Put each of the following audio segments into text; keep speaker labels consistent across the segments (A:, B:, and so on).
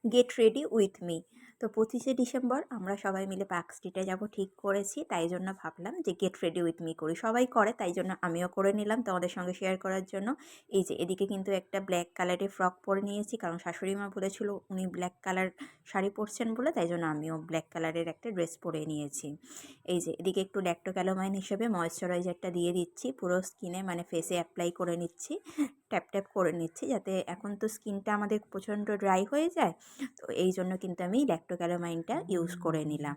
A: Get ready with me. তো 25শে December আমরা সবাই মিলে পার্ক স্ট্রিটে যাব ঠিক করেছি, তাই জন্য ভাবলাম যে গেট রেডি উইথ মি করি। সবাই করে, তাই জন্য আমিও করে নিলাম তোমাদের সঙ্গে শেয়ার করার জন্য। এই যে এদিকে কিন্তু একটা ব্ল্যাক কালারের ফ্রক পরে নিয়েছি, কারণ শাশুড়ি মা বলেছিল উনি ব্ল্যাক কালার শাড়ি পরছেন বলে, তাই জন্য আমিও ব্ল্যাক কালারের একটা ড্রেস পরে নিয়েছি। এই যে এদিকে একটু ল্যাক্টোক্যালামাইন হিসেবে ময়েশ্চারাইজারটা দিয়ে দিচ্ছি পুরো স্কিনে, মানে ফেসে অ্যাপ্লাই করে নিচ্ছি, ট্যাপ ট্যাপ করে নিচ্ছি, যাতে এখন তো স্কিনটা আমাদের প্রচণ্ড ড্রাই হয়ে যায়, তো এই জন্য কিন্তু আমি ল্যাক্টোক্যালামাইনটা ইউজ করে নিলাম।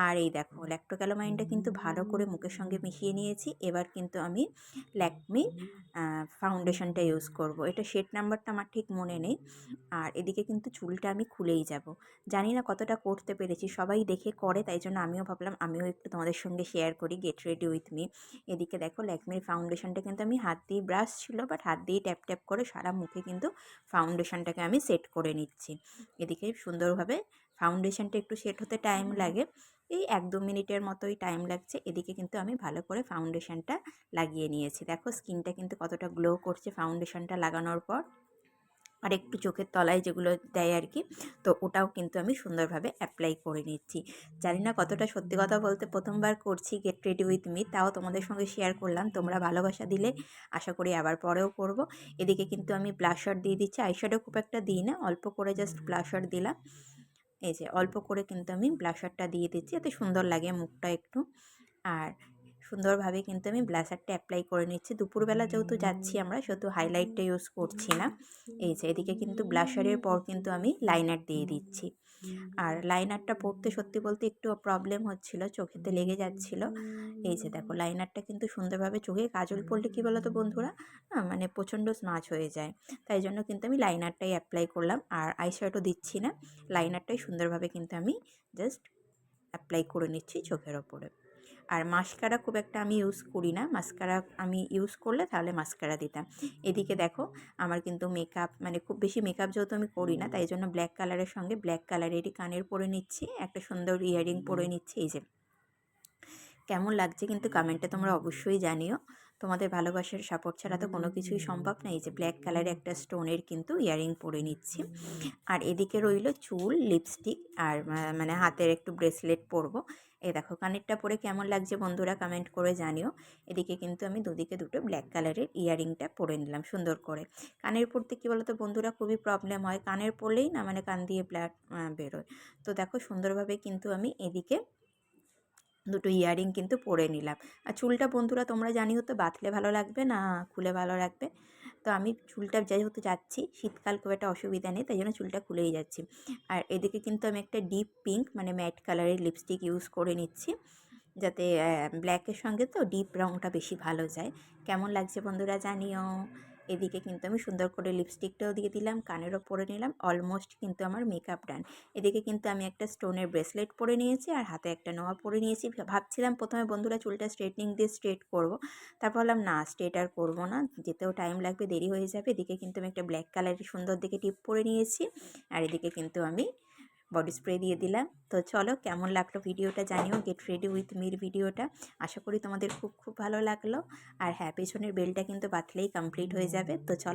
A: আর এই দেখো ল্যাক্টোক্যালামাইনটা কিন্তু ভালো করে মুখের সঙ্গে মিশিয়ে নিয়েছি। এবার কিন্তু আমি ল্যাকমি ফাউন্ডেশনটা ইউজ করব। এটা শেড নাম্বারটা আমার ঠিক মনে নেই। আর এদিকে কিন্তু চুলটা আমি খুলেই যাব, জানি না কতটা করতে পেরেছি, সবাই দেখে করে, তাই জন্য আমিও ভাবলাম আমিও একটু তোমাদের সঙ্গে শেয়ার করি গেট রেডি উইথ মি। এদিকে দেখো ল্যাকমির ফাউন্ডেশনটা কিন্তু আমি হাত দিয়ে, ব্রাশ ছিল বাট হাত দিয়ে ট্যাপ ট্যাপ করে সারা মুখে কিন্তু ফাউন্ডেশনটাকে আমি সেট করে নিচ্ছি। এদিকে সুন্দরভাবে ফাউন্ডেশনটা একটু সেট হতে টাইম লাগে, এই 1-2 মিনিটের মতোই টাইম লাগছে। এদিকে কিন্তু আমি ভালো করে ফাউন্ডেশনটা লাগিয়ে নিয়েছি। দেখো স্কিনটা কিন্তু কতটা গ্লো করছে ফাউন্ডেশনটা লাগানোর পর। আর একটু চোখের তলায় যেগুলো দেয় আর কি, তো ওটাও কিন্তু আমি সুন্দরভাবে অ্যাপ্লাই করে নিচ্ছি। জানি না কতটা, সত্যি কথা বলতে প্রথমবার করছি গেট রেডি উইথ মি, তাও তোমাদের সঙ্গে শেয়ার করলাম। তোমরা ভালোবাসা দিলে আশা করি আবার পরেও করব। এদিকে কিন্তু আমি ব্লাশার দিয়ে দিচ্ছি, আইশ্যাডো খুব একটা দিই না, অল্প করে জাস্ট ব্লাশার দিলাম। এই যে অল্প করে কিন্তু আমি ব্লাশারটা দিয়ে দিচ্ছি, এতে সুন্দর লাগে মুখটা একটু। আর সুন্দরভাবে কিন্তু আমি ব্লাশারটা অ্যাপ্লাই করে নিচ্ছি। দুপুরবেলা যেহেতু যাচ্ছি আমরা, সেহেতু হাইলাইটটা ইউজ করছি না। এই যে এদিকে কিন্তু ব্লাশারের পর কিন্তু আমি লাইনার দিয়ে দিচ্ছি। আর লাইনারটা পরতে সত্যি বলতে একটু প্রবলেম হচ্ছিল, চোখেতে লেগে যাচ্ছিল। এই যে দেখো লাইনারটা কিন্তু সুন্দরভাবে, চোখে কাজল পরলে কী বলো তো বন্ধুরা, মানে প্রচণ্ড স্মাচ হয়ে যায়, তাই জন্য কিন্তু আমি লাইনারটাই অ্যাপ্লাই করলাম। আর আইশ্যাডো দিচ্ছি না, লাইনারটাই সুন্দরভাবে কিন্তু আমি জাস্ট অ্যাপ্লাই করে নিচ্ছি চোখের ওপরে। আর মাস্কারা খুব একটা আমি ইউজ করি না, মাস্কারা আমি ইউজ করলে তাহলে মাস্কারা দিতাম। এদিকে দেখো আমার কিন্তু মেকআপ, মানে খুব বেশি মেকআপ যেহেতু আমি করি না, তাই জন্য ব্ল্যাক কালারের সঙ্গে ব্ল্যাক কালারেরই কানের পরে নিচ্ছি, একটা সুন্দর ইয়ারিং পরে নিচ্ছি। এই যে কেমন লাগছে কিন্তু কমেন্টে তোমরা অবশ্যই জানিও। তোমাদের ভালোবাসার সাপোর্ট ছাড়া তো কোনো কিছুই সম্ভব না। এই যে ব্ল্যাক কালারের একটা স্টোনের কিন্তু ইয়ারিং পরে নিচ্ছি। আর এদিকে রইল চুল, লিপস্টিক আর মানে হাতের একটু ব্রেসলেট পরবো। এই দেখো কানেরটা পরে কেমন লাগছে বন্ধুরা কমেন্ট করে জানিও। এদিকে কিন্তু আমি দুদিকে দুটো ব্ল্যাক কালারের ইয়ারিংটা পরে নিলাম সুন্দর করে। কানের পরতে কী বলো তো বন্ধুরা, খুবই প্রবলেম হয়, কানের পরলেই না মানে কান দিয়ে ব্লাড বেরোয়। তো দেখো সুন্দরভাবে কিন্তু আমি এদিকে দুটো ইয়ারিং কিন্তু পরে নিলাম। আর চুলটা বন্ধুরা তোমরা জানিও তো, বাঁধলে ভালো লাগবে না খুলে ভালো লাগবে, তো আমি চুলটা যেহেতু যাচ্ছি শীতকাল, খুব একটা অসুবিধা নেই, তাই জন্য চুলটা খুলেই যাচ্ছি। আর এদিকে কিন্তু আমি একটা ডিপ পিঙ্ক মানে ম্যাট কালারের লিপস্টিক ইউজ করে নিচ্ছি, যাতে ব্ল্যাকের সঙ্গে তো ডিপ রঙটা বেশি ভালো যায়। কেমন লাগছে বন্ধুরা জানিও। এদিকে কিন্তু আমি সুন্দর করে লিপস্টিকটাও দিয়ে দিলাম, কানেরও পরে নিলাম, অলমোস্ট কিন্তু আমার মেকআপ ডান। এদিকে কিন্তু আমি একটা স্টোনের ব্রেসলেট পরে নিয়েছি আর হাতে একটা নোয়া পরে নিয়েছি। ভাবছিলাম প্রথমে বন্ধুরা চুলটা স্ট্রেটনিং দিয়ে স্ট্রেট করব, তারপর বললাম না স্ট্রেট আর করবো না, যেতেও টাইম লাগবে, দেরি হয়ে যাবে। এদিকে কিন্তু আমি একটা ব্ল্যাক কালারের সুন্দর দেখে টিপ পরে নিয়েছি। আর এদিকে কিন্তু আমি বডি স্প্রে দিয়ে দিলাম। তো চলো কেমন লাগলো ভিডিওটা জানিও, গেট রেডি উইথ মির ভিডিওটা। আশা করি তোমাদের খুব খুব ভালো লাগলো। আর হ্যাঁ, পেছনের বেলটা কিন্তু বাঁধলেই কমপ্লিট হয়ে যাবে। তো চলো।